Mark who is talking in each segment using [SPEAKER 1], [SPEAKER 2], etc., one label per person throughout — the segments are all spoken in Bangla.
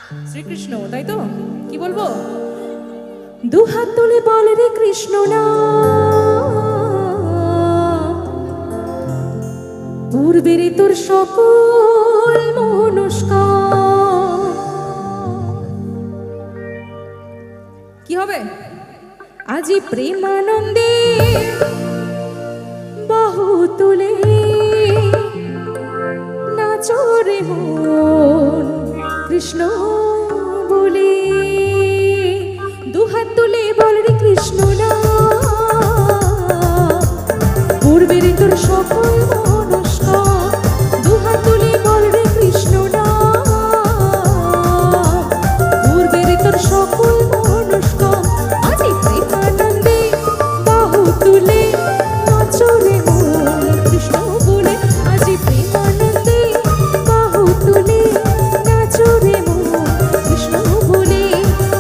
[SPEAKER 1] শ্রীকৃষ্ণ, তাই তো? কি বলবো? দুহাত তুলে বল রে কৃষ্ণ না, পূর্বের তোর সকল মনস্কার। কি হবে? আজি প্রেমানন্দে বাহু তুলে নাচো রে মন কৃষ্ণ বলে। দুহাত তুলে বল রে কৃষ্ণ না, পূর্বের তোর সকল মনস্কার। দুহাত তুলে বল রে কৃষ্ণ না, পূর্বের তোর সকল মনস্কার। আজি প্রেমানন্দে বাহু তুলে নাচো রে মন কৃষ্ণ বলে। আজি প্রেমানন্দে বাহু তুলে নাচো রে মন কৃষ্ণ বলে।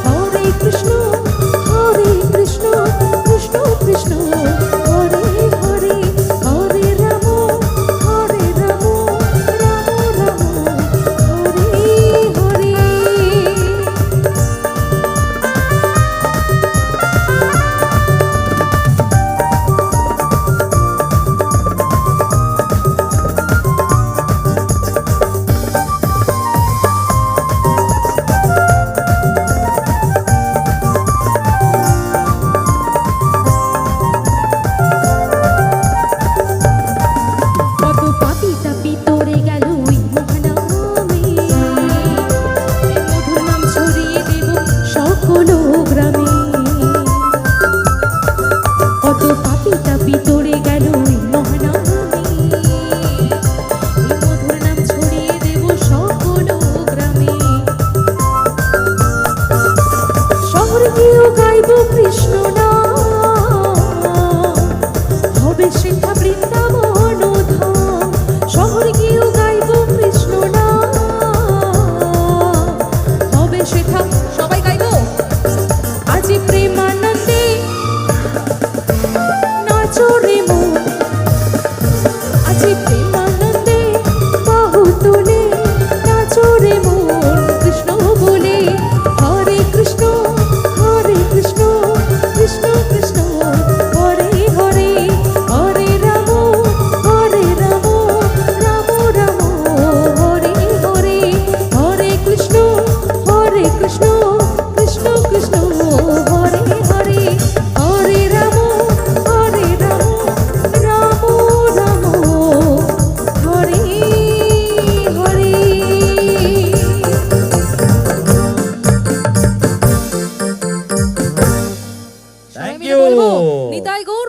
[SPEAKER 1] হরে কৃষ্ণ কৃষ্ণ কৃষ্ণ হরে হরে, হরে রাম রাম রাম হরে হরে। কত পাপি তাপি তোরে গেল ওই মহানামে, মধুর নাম ছড়িয়ে দেব সকল গ্রামে। কত পাপি তাপি তোরে গেল ওই মহানামে, মধুর নাম ছড়িয়ে দেব সকল গ্রামে। শহর গিয়েও গাইব কৃষ্ণ নাম, হবে সেথা বৃন্দাবন ধাম। শহর গিয়েও গাইব কৃষ্ণ নাম, হবে সেথা। সবাই গাইব। আজি প্রেমানন্দে নাচো রে মন, আজি প্রেমানন্দে বাহু তুলে নাচো রে মন কৃষ্ণ বলে। হরে কৃষ্ণ কৃষ্ণ কৃষ্ণ হরে হরে, হরে রাম রাম রাম হরে হরে। হরে কৃষ্ণ কৃষ্ণ কৃষ্ণ হরে হরে, হরে রাম রাম রাম হরে হরে।
[SPEAKER 2] থ্যাংক
[SPEAKER 1] সবাই মিলে
[SPEAKER 2] ইউ।
[SPEAKER 1] বলবো, নিতাই গৌর